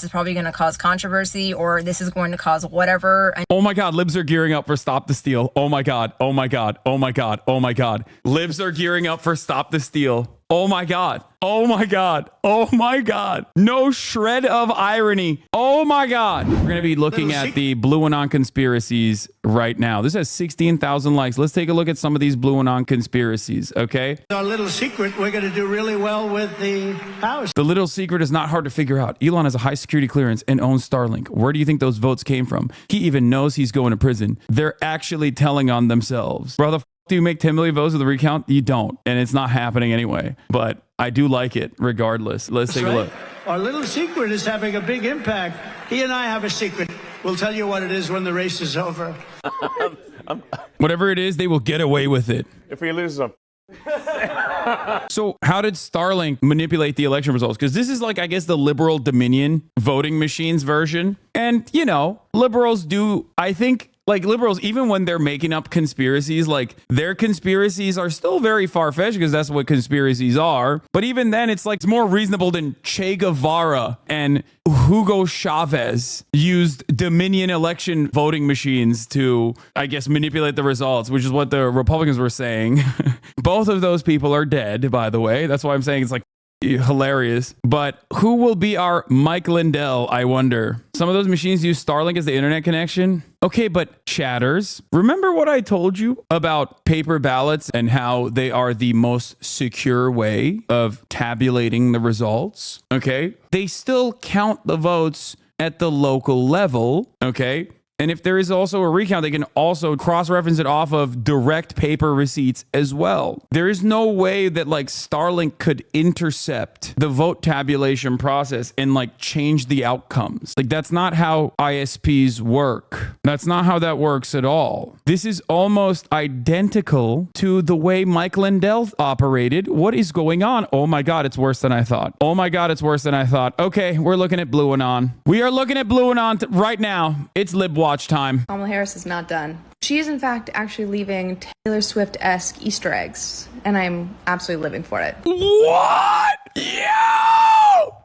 this is probably going to cause controversy, or this is going to cause whatever. Oh my God, libs are gearing up for Stop the Steal. Oh my God, oh my God, oh my God, oh my God. Libs are gearing up for Stop the Steal. Oh my God. Oh my God. Oh my God. No shred of irony. Oh my God. We're going to be looking at the Blue Anon conspiracies right now. This has 16,000 likes. Let's take a look at some of these Blue Anon conspiracies, okay? Our little secret, we're going to do really well with the House. The little secret is not hard to figure out. Elon has a high security clearance and owns Starlink. Where do you think those votes came from? He even knows he's going to prison. They're actually telling on themselves. Bro, do you make 10 million votes with a recount? You don't. And it's not happening anyway. But I do like it regardless. Let's take a look. Our little secret is having a big impact. He and I have a secret. We'll tell you what it is when the race is over. Whatever it is, they will get away with it. If we lose them. So how did Starlink manipulate the election results? Because this is like, I guess, the liberal Dominion voting machines version. And, you know, liberals do, I think, like liberals, even when they're making up conspiracies, like their conspiracies are still very far-fetched because that's what conspiracies are. But even then, it's like it's more reasonable than Che Guevara and Hugo Chavez used Dominion election voting machines to, I guess, manipulate the results, which is what the Republicans were saying. Both of those people are dead, by the way. That's why I'm saying it's like hilarious. But who will be our Mike Lindell, I wonder? Some of those machines use Starlink as the internet connection. Okay, but chatters, remember what I told you about paper ballots and how they are the most secure way of tabulating the results? Okay, they still count the votes at the local level. Okay. And if there is also a recount, they can also cross-reference it off of direct paper receipts as well. There is no way that like Starlink could intercept the vote tabulation process and like change the outcomes. Like that's not how ISPs work. That's not how that works at all. This is almost identical to the way Mike Lindell operated. What is going on? Oh my God, it's worse than I thought. Oh my God, it's worse than I thought. Okay, we're looking at Blue Anon. We are looking at Blue Anon right now. It's Lib Watch time. Kamala Harris is not done. She is in fact actually leaving Taylor Swift-esque Easter eggs, and I'm absolutely living for it. What? Yo!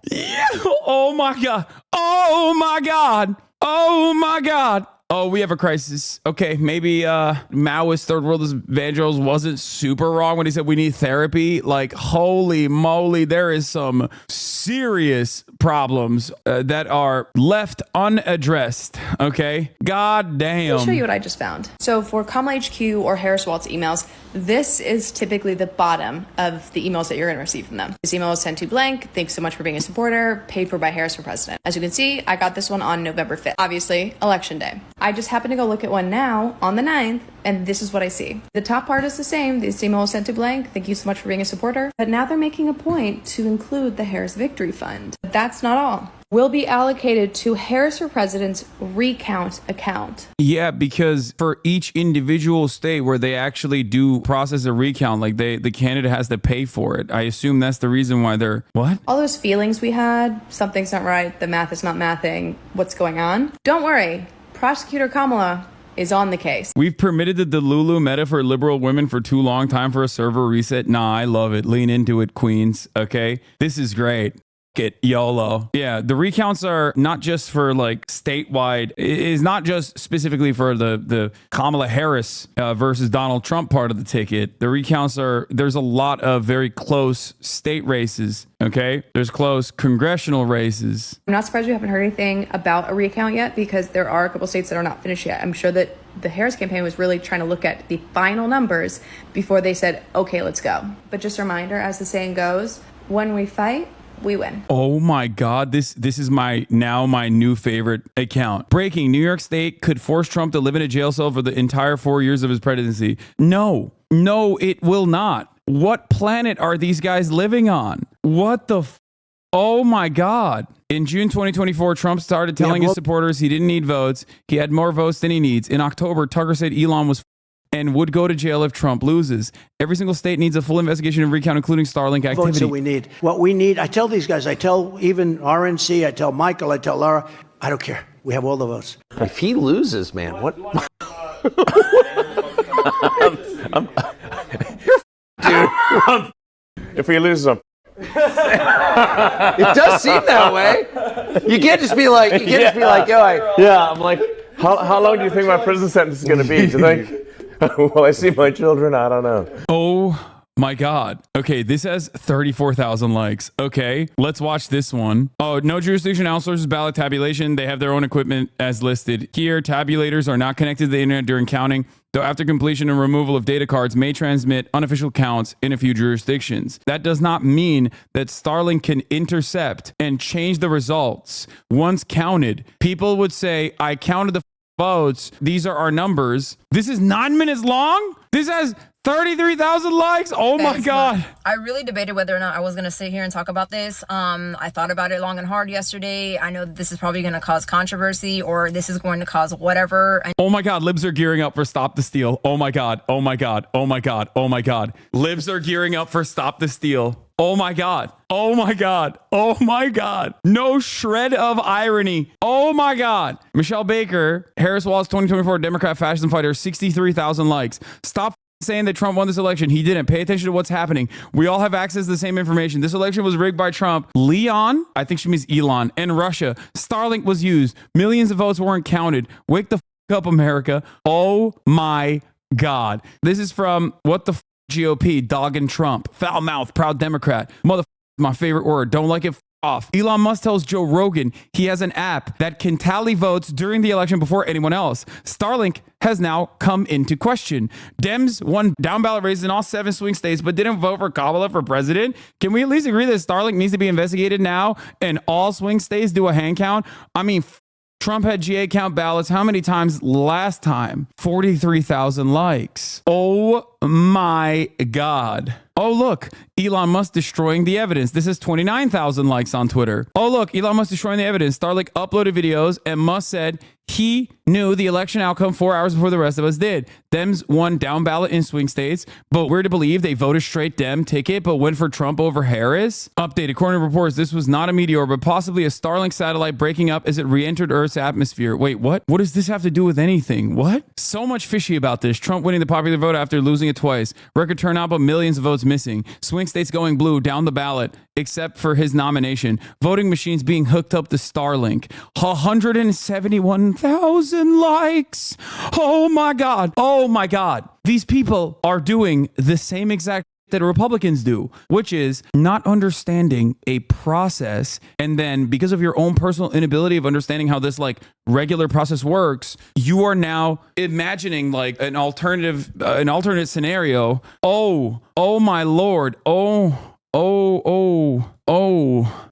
Oh my God. Oh my God. Oh my God. Oh, we have a crisis. Okay, maybe Maoist third world evangelist wasn't super wrong when he said we need therapy. Like, holy moly, there is some serious problems that are left unaddressed. Okay, god damn. I'll show you what I just found. So for Kamala HQ or Harris Waltz emails, this is typically the bottom of the emails that you're going to receive from them. This email was sent to blank. Thanks so much for being a supporter. Paid for by Harris for president. As you can see, I got this one on November 5th. Obviously, election day. I just happened to go look at one now on the 9th, and this is what I see. The top part is the same. This email was sent to blank. Thank you so much for being a supporter. But now they're making a point to include the Harris Victory Fund. But that's not all. Will be allocated to Harris for President's recount account. Yeah, because for each individual state where they actually do process a recount, like the candidate has to pay for it. I assume that's the reason why they're, what? All those feelings we had, something's not right, the math is not mathing, what's going on? Don't worry, Prosecutor Kamala is on the case. We've permitted the Delulu meta for liberal women for too long. Time for a server reset. Nah, I love it. Lean into it, queens. Okay, this is great. Get YOLO. Yeah, the recounts are not just for like statewide. It is not just specifically for the Kamala Harris versus Donald Trump part of the ticket. The recounts are, there's a lot of very close state races. Okay, there's close congressional races. I'm not surprised we haven't heard anything about a recount yet, because there are a couple states that are not finished yet. I'm sure that the Harris campaign was really trying to look at the final numbers before they said, okay, let's go. But just a reminder, as the saying goes, when we fight, we win. Oh my God, this is my new favorite account. Breaking: New York State could force Trump to live in a jail cell for the entire 4 years of his presidency. No, it will not. What planet are these guys living on? What the oh my God. In June 2024, Trump started telling his supporters he didn't need votes. He had more votes than he needs. In October, Tucker said Elon was and would go to jail if Trump loses. Every single state needs a full investigation and recount, including Starlink activity. Votes that we need. What we need, I tell these guys, I tell even RNC, I tell Michael, I tell Laura, I don't care. We have all the votes. If he loses, man, what? Dude, if we lose them. It does seem that way. You can't just be like, I'm like, how long do you think my prison sentence is going to be? Do you think, will I see my children? I don't know. Oh my God. Okay, this has 34,000 likes. Okay, let's watch this one. Oh, no jurisdiction outsources ballot tabulation. They have their own equipment as listed here. Tabulators are not connected to the internet during counting, though after completion and removal of data cards may transmit unofficial counts in a few jurisdictions. That does not mean that Starlink can intercept and change the results. Once counted, people would say, I counted the votes. These are our numbers. This is 9 minutes long. This has 33,000 likes. Oh my God. I really debated whether or not I was going to sit here and talk about this. I thought about it long and hard yesterday. I know that this is probably going to cause controversy, or this is going to cause whatever. Oh my God. Libs are gearing up for Stop the Steal. Oh my God. Oh my God. Oh my God. Oh my God. Libs are gearing up for Stop the Steal. Oh my God. Oh my God. Oh my God. No shred of irony. Oh my God. Michelle Baker, Harris Wallace 2024 Democrat fascism fighter, 63,000 likes. Stop saying that Trump won this election. He didn't. Pay attention to what's happening. We all have access to the same information. This election was rigged by Trump. Leon, I think she means Elon, and Russia. Starlink was used. Millions of votes weren't counted. Wake the up, America. Oh my God. This is from What the GOP, dogging Trump. Foul mouth, proud Democrat. Mother, my favorite word. Don't like it. Off. Elon Musk tells Joe Rogan he has an app that can tally votes during the election before anyone else. Starlink has now come into question. Dems won down ballot races in all 7 swing states, but didn't vote for Kamala for president. Can we at least agree that Starlink needs to be investigated now and all swing states do a hand count? I mean, Trump had GA count ballots how many times last time? 43,000 likes. Oh my God. Oh, look, Elon Musk destroying the evidence. This is 29,000 likes on Twitter. Oh, look, Elon Musk destroying the evidence. Starlink uploaded videos and Musk said he knew the election outcome 4 hours before the rest of us did. Dems won down ballot in swing states, but we're to believe they voted straight Dem ticket, but went for Trump over Harris. Update, according to reports, this was not a meteor, but possibly a Starlink satellite breaking up as it re-entered Earth's atmosphere. Wait, what? What does this have to do with anything? What? So much fishy about this. Trump winning the popular vote after losing it twice. Record turnout, but millions of votes missing. Swing states going blue down the ballot, except for his nomination. Voting machines being hooked up to Starlink. 171,000 likes. Oh my God. Oh my God. These people are doing the same exact that Republicans do, which is not understanding a process. And then because of your own personal inability of understanding how this like regular process works, you are now imagining like an alternate scenario. Oh my Lord. Oh,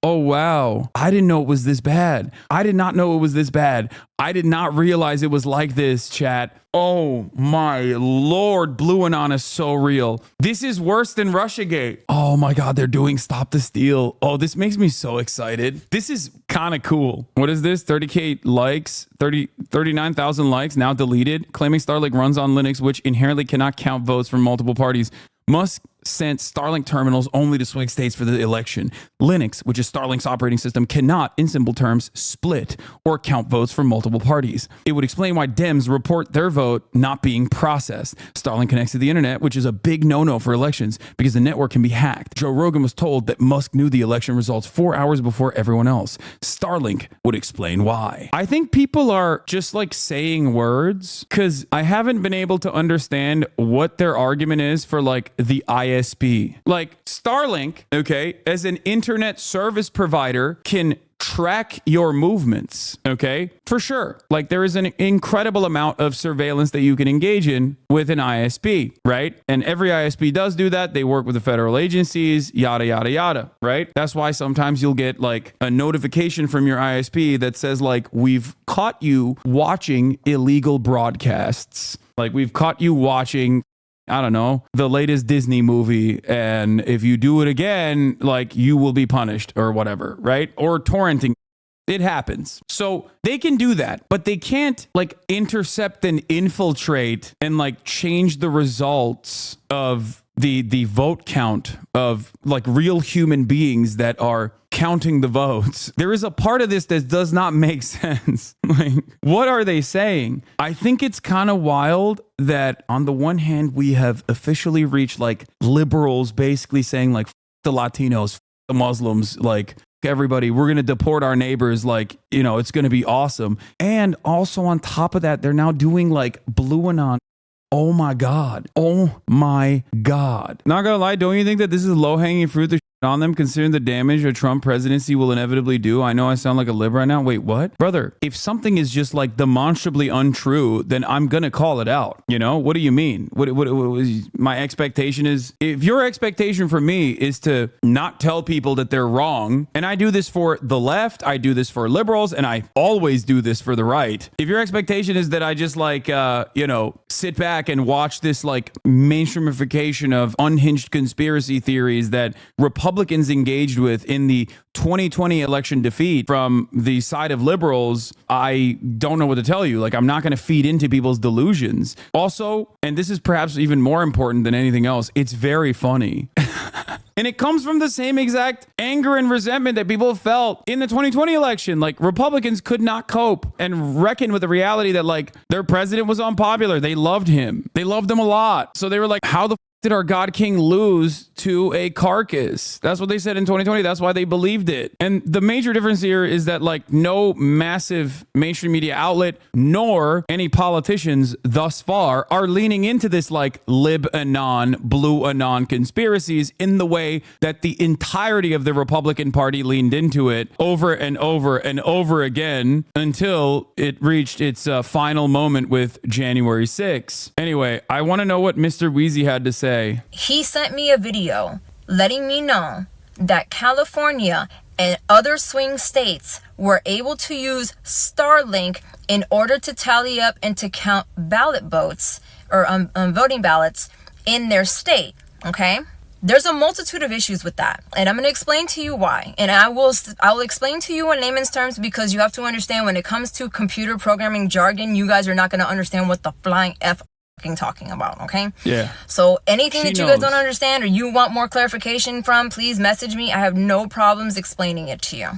wow. I didn't know it was this bad. I did not know it was this bad. I did not realize it was like this, chat. Oh my Lord, Blue Anon is so real. This is worse than Russiagate. Oh my God, they're doing Stop the Steal. Oh, this makes me so excited. This is kind of cool. What is this? 30K likes, 39,000 likes, now deleted. Claiming Starlink runs on Linux, which inherently cannot count votes from multiple parties. Musk sent Starlink terminals only to swing states for the election. Linux, which is Starlink's operating system, cannot, in simple terms, split or count votes from multiple parties. It would explain why Dems report their vote not being processed. Starlink connects to the internet, which is a big no-no for elections because the network can be hacked. Joe Rogan was told that Musk knew the election results 4 hours before everyone else. Starlink would explain why. I think people are just like saying words because I haven't been able to understand what their argument is for like the ISP. Like Starlink, okay, as an internet service provider can track your movements, okay? For sure. Like there is an incredible amount of surveillance that you can engage in with an ISP, right? And every ISP does do that. They work with the federal agencies, yada, yada, yada, right? That's why sometimes you'll get like a notification from your ISP that says like, we've caught you watching illegal broadcasts. Like we've caught you watching, I don't know, the latest Disney movie. And if you do it again, like you will be punished or whatever, right? Or torrenting. It happens. So they can do that, but they can't like intercept and infiltrate and like change the results of the vote count of like real human beings that are counting the votes. There is a part of this that does not make sense. Like, what are they saying? I think it's kind of wild that on the one hand, we have officially reached like liberals basically saying like, the Latinos, the Muslims, like, everybody, we're going to deport our neighbors, like, you know, it's going to be awesome. And also on top of that, they're now doing like blue anon. Oh my God. Oh my God. Not gonna lie, don't you think that this is low-hanging fruit to on them, considering the damage a Trump presidency will inevitably do? I know I sound like a lib right now. Wait, what? Brother, if something is just like demonstrably untrue, then I'm gonna call it out. You know? What do you mean? What my expectation is, if your expectation for me is to not tell people that they're wrong, and I do this for the left, I do this for liberals, and I always do this for the right. If your expectation is that I just like, you know, sit back and watch this like mainstreamification of unhinged conspiracy theories that Republicans engaged with in the 2020 election defeat from the side of liberals, I don't know what to tell you. Like, I'm not going to feed into people's delusions. Also, and this is perhaps even more important than anything else, it's very funny. And it comes from the same exact anger and resentment that people felt in the 2020 election. Like, Republicans could not cope and reckon with the reality that, like, their president was unpopular. They loved him. They loved him a lot. So they were like, how the did our God King lose to a carcass? That's what they said in 2020. That's why they believed it. And the major difference here is that, like, no massive mainstream media outlet nor any politicians thus far are leaning into this like lib anon, blue anon conspiracies in the way that the entirety of the Republican Party leaned into it over and over and over again until it reached its final moment with January 6th. Anyway, I want to know what Mr. Wheezy had to say. He sent me a video letting me know that California and other swing states were able to use Starlink in order to tally up and to count ballot votes or voting ballots in their state. Okay, there's a multitude of issues with that, and I'm going to explain to you why. And I will explain to you in layman's terms, because you have to understand, when it comes to computer programming jargon, you guys are not going to understand what the flying F talking about. Okay, yeah, so anything that you knows. guys don't understand or you want more clarification from, please message me. I have no problems explaining it to you.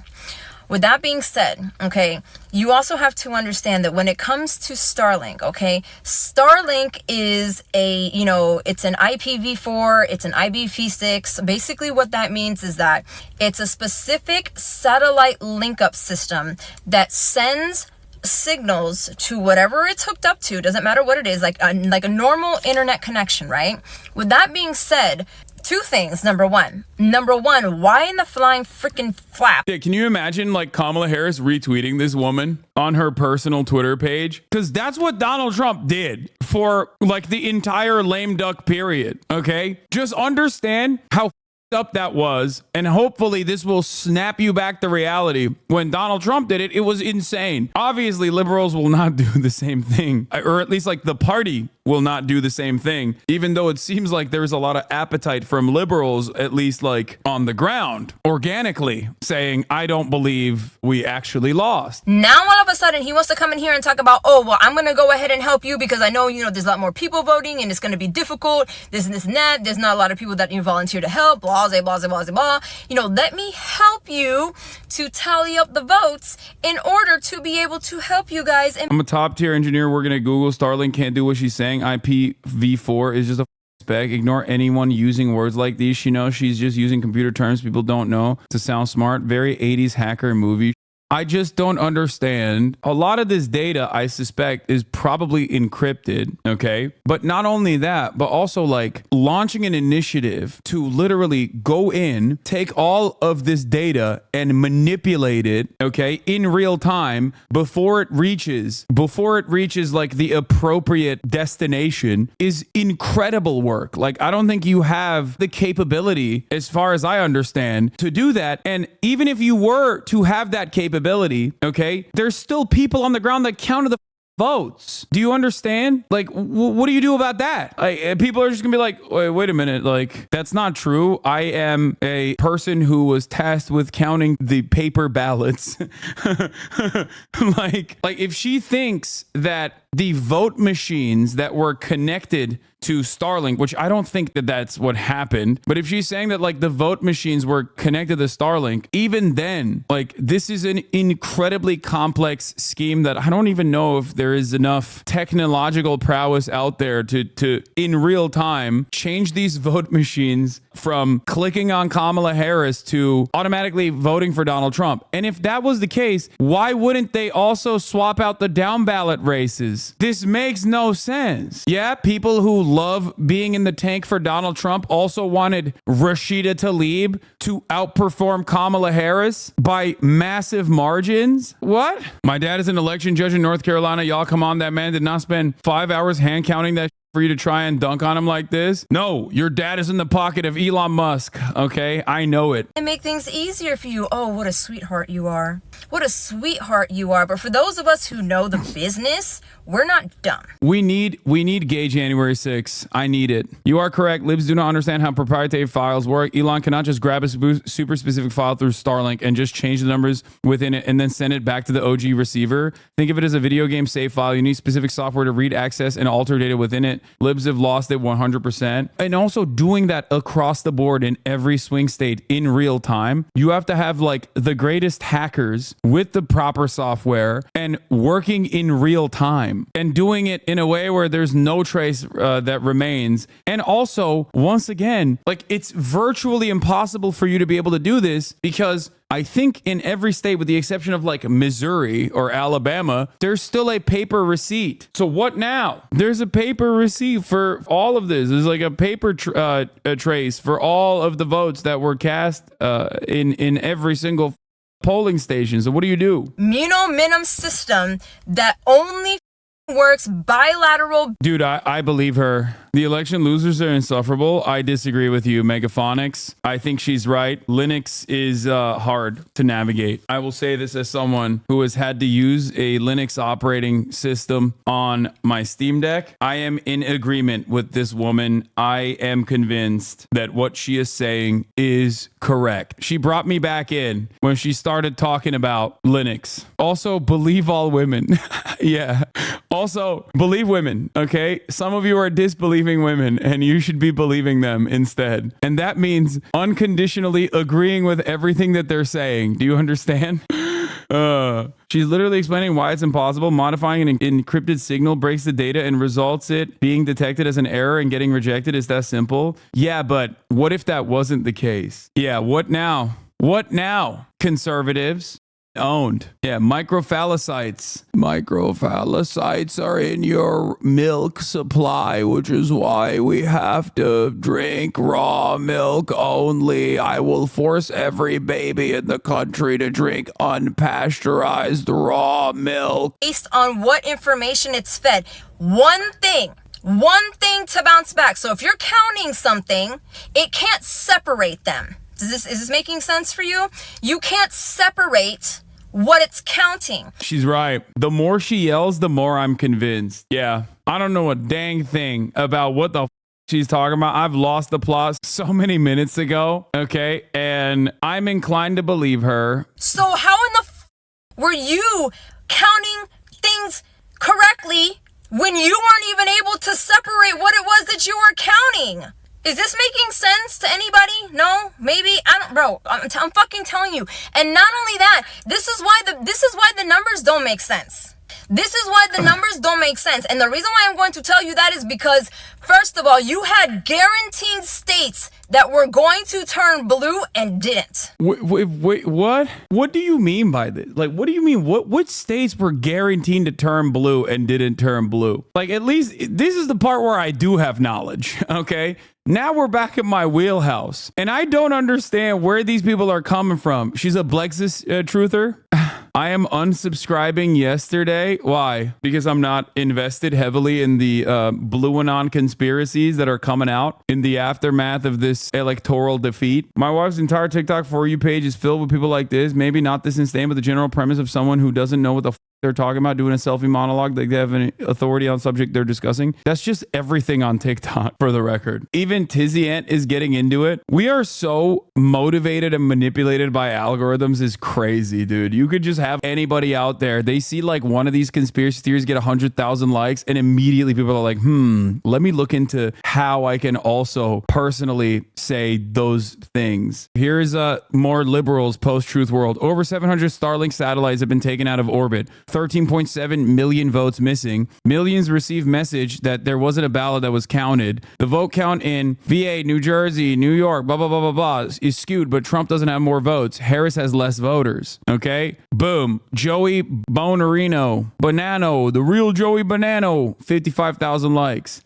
With that being said, okay, you also have to understand that when it comes to Starlink, okay, Starlink is it's an IPv4, it's an IPv6. Basically what that means is that it's a specific satellite link-up system that sends signals to whatever it's hooked up to. Doesn't matter what it is, like a normal internet connection, right? With that being said, two things. Number one, why in the flying freaking flap? Yeah, can you imagine like Kamala Harris retweeting this woman on her personal Twitter page? Because that's what Donald Trump did for like the entire lame duck period. Okay, just understand how up that was, and hopefully this will snap you back to reality. When Donald Trump did it, it was insane. Obviously liberals will not do the same thing, or at least like the party will not do the same thing, even though it seems like there's a lot of appetite from liberals, at least like on the ground, organically saying, I don't believe we actually lost. Now all of a sudden he wants to come in here and talk about, oh, well, I'm going to go ahead and help you because I know, there's a lot more people voting and it's going to be difficult, this and this and that. There's not a lot of people that you volunteer to help, blah, blah, blah, blah, blah. Let me help you to tally up the votes in order to be able to help you guys. I'm a top tier engineer working at Google. Starlink can't do what she's saying. IPv4 is just a spec. Ignore anyone using words like these. She knows she's just using computer terms people don't know to sound smart. Very 80s hacker movie. I just don't understand. A lot of this data, I suspect, is probably encrypted, okay? But not only that, but also like launching an initiative to literally go in, take all of this data and manipulate it, okay, in real time before it reaches like the appropriate destination is incredible work. Like, I don't think you have the capability, as far as I understand, to do that. And even if you were to have that capability, okay, there's still people on the ground that counted the votes. Do you understand? Like, what do you do about that? Like, people are just gonna be like, wait a minute, like, that's not true. I am a person who was tasked with counting the paper ballots. like if she thinks that the vote machines that were connected to Starlink, which I don't think that that's what happened. But if she's saying that like the vote machines were connected to Starlink, even then, like this is an incredibly complex scheme that I don't even know if there is enough technological prowess out there to in real time change these vote machines from clicking on Kamala Harris to automatically voting for Donald Trump. And if that was the case, why wouldn't they also swap out the down ballot races? This makes no sense. Yeah, people who love being in the tank for Donald Trump also wanted Rashida Tlaib to outperform Kamala Harris by massive margins. What? My dad is an election judge in North Carolina. Y'all come on, that man did not spend 5 hours hand counting that for you to try and dunk on him like this. No, your dad is in the pocket of Elon Musk. Okay, I know it. And make things easier for you. Oh, what a sweetheart you are. What a sweetheart you are. But for those of us who know the business, we're not dumb. We need gay January 6th. I need it. You are correct. Libs do not understand how proprietary files work. Elon cannot just grab a super specific file through Starlink and just change the numbers within it and then send it back to the OG receiver. Think of it as a video game save file. You need specific software to read, access, and alter data within it. Libs have lost it 100%. And also doing that across the board in every swing state in real time. You have to have like the greatest hackers with the proper software and working in real time and doing it in a way where there's no trace that remains. And also, once again, like it's virtually impossible for you to be able to do this because I think in every state, with the exception of like Missouri or Alabama, there's still a paper receipt. So what now? There's a paper receipt for all of this. There's like a paper trace for all of the votes that were cast in every single polling station. So what do you do? Minim system that only works bilateral. Dude, I believe her. The election losers are insufferable. I disagree with you, Megaphonics. I think she's right. Linux is hard to navigate. I will say this as someone who has had to use a Linux operating system on my Steam Deck. I am in agreement with this woman. I am convinced that what she is saying is correct. She brought me back in when she started talking about Linux. Also, believe all women. Yeah. Also, believe women, okay? Some of you are disbelieving women, and you should be believing them instead. And that means unconditionally agreeing with everything that they're saying. Do you understand? She's literally explaining why it's impossible. Modifying an encrypted signal breaks the data and results it being detected as an error and getting rejected. Is that simple? Yeah, but what if that wasn't the case? Yeah, what now? What now, conservatives? Owned. Yeah, microphallocytes. Microphallocytes are in your milk supply, which is why we have to drink raw milk only. I will force every baby in the country to drink unpasteurized raw milk. Based on what information it's fed. One thing to bounce back. So if you're counting something, it can't separate them. Is this making sense for you? You can't separate what it's counting. She's right. The more she yells, the more I'm convinced. Yeah. I don't know a dang thing about what the she's talking about. I've lost the plot so many minutes ago. Okay. And I'm inclined to believe her. So how in the were you counting things correctly when you weren't even able to separate what it was that you were counting? Is this making sense to anybody? No? Maybe? I don't, bro. I'm fucking telling you. And not only that, this is why the numbers don't make sense. This is why the numbers don't make sense. And the reason why I'm going to tell you that is because, first of all, you had guaranteed states that were going to turn blue and didn't. Wait, what? What do you mean by this? Like, what do you mean? What states were guaranteed to turn blue and didn't turn blue? Like, at least this is the part where I do have knowledge, okay? Now we're back at my wheelhouse. And I don't understand where these people are coming from. She's a Blexus truther. I am unsubscribing yesterday. Why? Because I'm not invested heavily in the blue anon conspiracies that are coming out in the aftermath of this electoral defeat. My wife's entire TikTok For You page is filled with people like this. Maybe not this insane, but the general premise of someone who doesn't know what the they're talking about, doing a selfie monologue, like they have an authority on subject they're discussing. That's just everything on TikTok, for the record. Even Tizzy Ant is getting into it. We are so motivated and manipulated by algorithms is crazy, dude. You could just have anybody out there. They see like one of these conspiracy theories get 100,000 likes and immediately people are like, let me look into how I can also personally say those things. Here's more liberals post-truth world. Over 700 Starlink satellites have been taken out of orbit. 13.7 million votes missing. Millions received message that there wasn't a ballot that was counted. The vote count in VA, New Jersey, New York, blah, blah, blah, blah, blah, is skewed, but Trump doesn't have more votes. Harris has less voters. Okay? Boom. Joey Bonarino. Banano. The real Joey Banano. 55,000 likes.